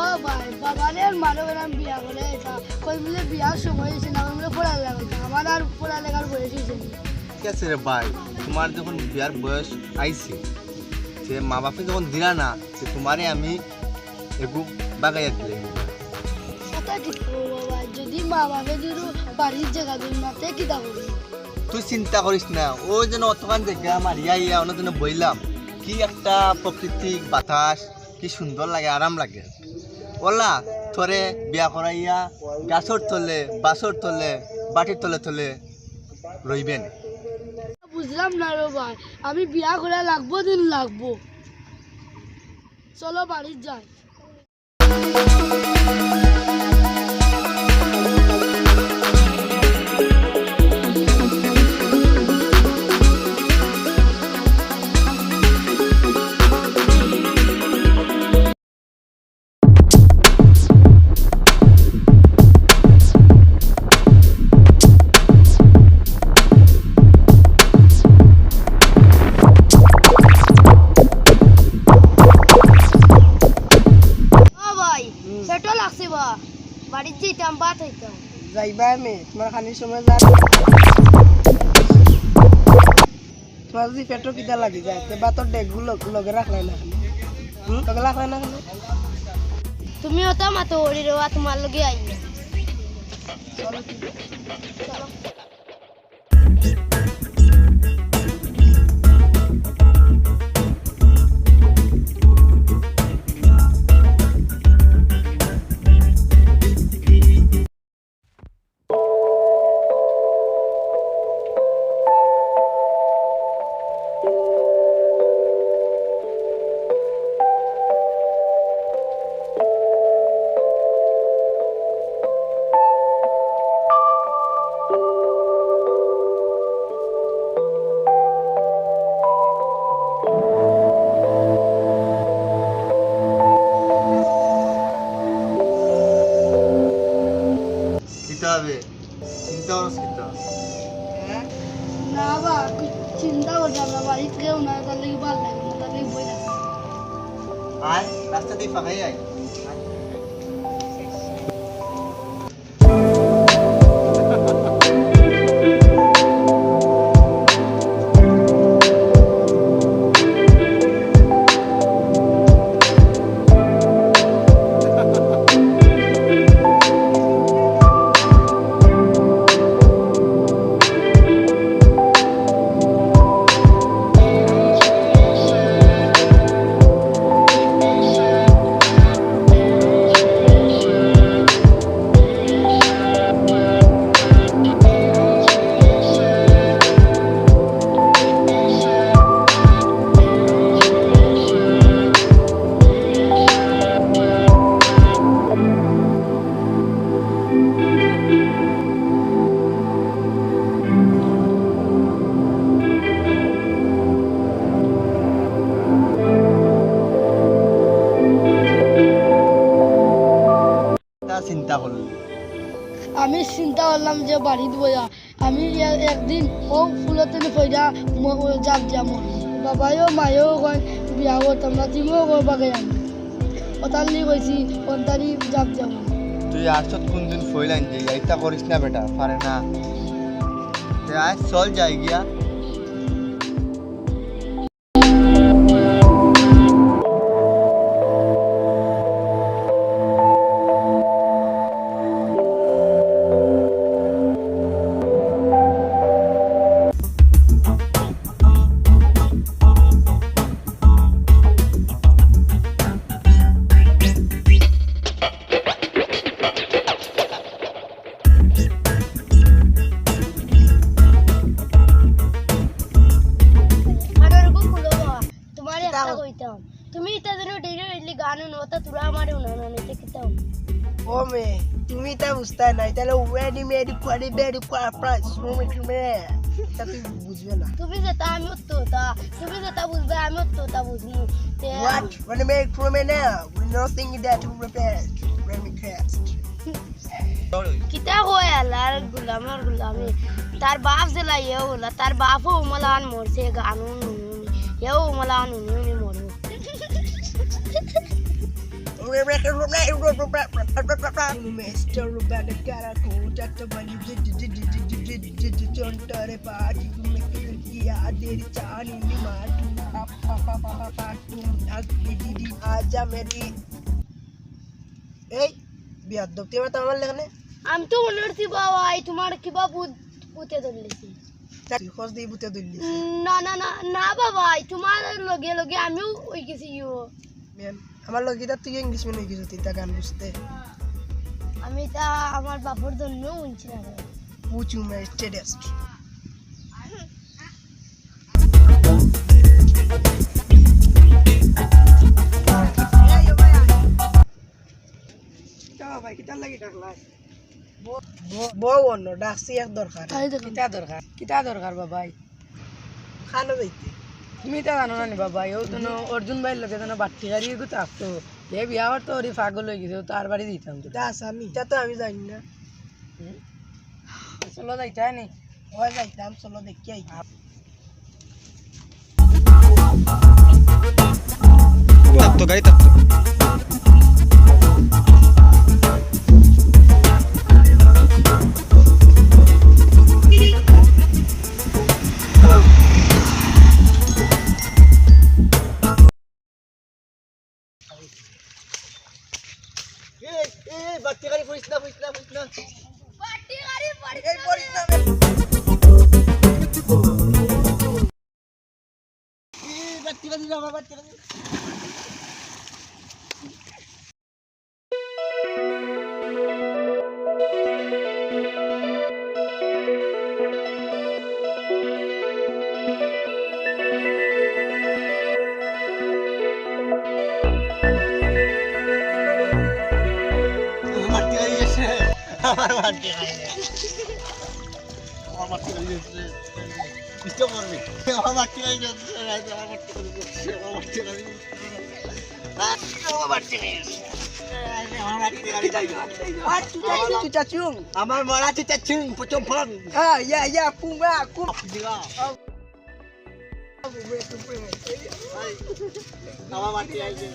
ও ভাই বাবারে মানো গেলাম বিয়া করে কই মিলে বিয়ার সময় হয়েছে না মিলে পড়ালেখা করতে আমার আর পড়ালেখার বয়স হয়েছে ঠিক আছে রে ভাই, তোমার যখন বিয়ার বয়স আইছে সে মা বাপে যখন দিলা না সে তোমারে আমি একটু বাগাইয়া দিলে কথা ঠিক বাবা যদি মা বাপে যদি বাড়ির জায়গা দিন মাতে কি তা করবি তুই চিন্তা করিস না, ও যেন অতখান জায়গা আমার ইয়া অন্য যেন বইলাম কি একটা প্রাকৃতিক বাতাস কি সুন্দর লাগে, আরাম লাগে। ওলা তোরে বিয়া করাইয়া গাছর তলে বাসর তলে বাটির তলে তলে রইবেন। বুঝলাম না রে ভাই, আমি বিয়া করে লাগবো দিন লাগবো, চলো বাড়ির যাই। বাড়ির যেতাম বাত হইতাম যাইবা আমি তোমার খানির সময় যা তোমার যদি পেট্রো কিটা লাগি যায় তে বাতর ডেকগুলো লগে রাখলাই না তোকে রাখলাই না তুমি হতাম তো ওরি রেওয়া তোমার লগে আই চলো চলো না বা চিন্তা করলাম না, বাড়ির কেউ না, তার লাগে ভালো লাগে না, তার লাগে বই লাগে আয় রাস্তা দিয়ে ফাঁকাই আয়। আমি চিন্তা করলাম যে বাড়ি দিব আমি একদিন ও ফুলতে ফইরা যাব যাম বাবাও মায়েও কয় বিয়া করতাম না, তুমিও করবাকে আমি ওটার নিয়ে কইছি কোনটারি যাব যাম। তুই আটশো কোন দিন ফইলাইন যে এইটা করিস না বেটা, পারে না আজ চল যাই গিয়া। তুমি এটা যেন ডেইলি গান নতা তোরা আমারে উনানা নিতে কিতাম ও মে তুমি তা বুঝতা নাই তাহলে ওয়েডি মেডি কোয়াডি বেডি কোয়া প্রাইস তুমি তুমি তা তুই বুঝবে না। তুমি যেটা আমি তো তুমি যেটা বুঝবে আমি তো বুঝমু। What when you make from now we nothing that to repair when we cast কিতা কয় আল্লাহর গুলামি তার বাপ জেলা ইয়ে হলা তার বাপও উমলান মরছে গানুন এও উমলান উনি মরো ওরে Mr. Rubana Caraco, Dr. Bunny, Jontare Party, Adirichani, Aja Medi. Hey, biar dokter mata amal lehne. আমি তো উন্নতি বাবাই তোমার কিবা পুতে ধরলেছি Tapi khos di buta dulli. না না না না বাবাই তোমার লগে লগে আমিও ওই গেছি Mian, আমার লগে তা তুই ইংলিশ মেন হই গেছিস তুই তা গান বুঝতে। আমি তা আমার বাবার জন্য উনছি না Puchu me chedest. Ciao ভাই কিটা লাগি ডাকলা? বউ অন্য ডাকছি এক দরকার। তাই দেখুন কিতা দরকার বাবাই খানো যাইতে। তুমি তা জানো না নি বাবাই ও তো অর্জুন ভাইয়ের লোকে তো বাট্টি গাড়ি এগুলো আসতো এ বিয়া হওয়ার তো ওরই পাগল হয়ে গেছে তার বাড়ি দিতাম তো তা আসামি তা তো আমি জানি না। চলো যাইতাই নি ওই যাইতাম চলো দেখি আই। Tapto গাড়ি tapto এই বাচ্চা গাড়ি পড়িস না বাটি গাড়ি পড়ি এই পড়িস না এই বাচ্চা গাড়ি যাবা বাচ্চা গাড়ি আমার বাচ্চা গাড়ি আমার বাচ্চা গাড়ি কিচ্ছু করবি আমার বাচ্চা গাড়ি আমার মরা চাচুং পচম ফল ইয়া পুঙ্গা কুম দিগা আমার বাচ্চা গাড়ি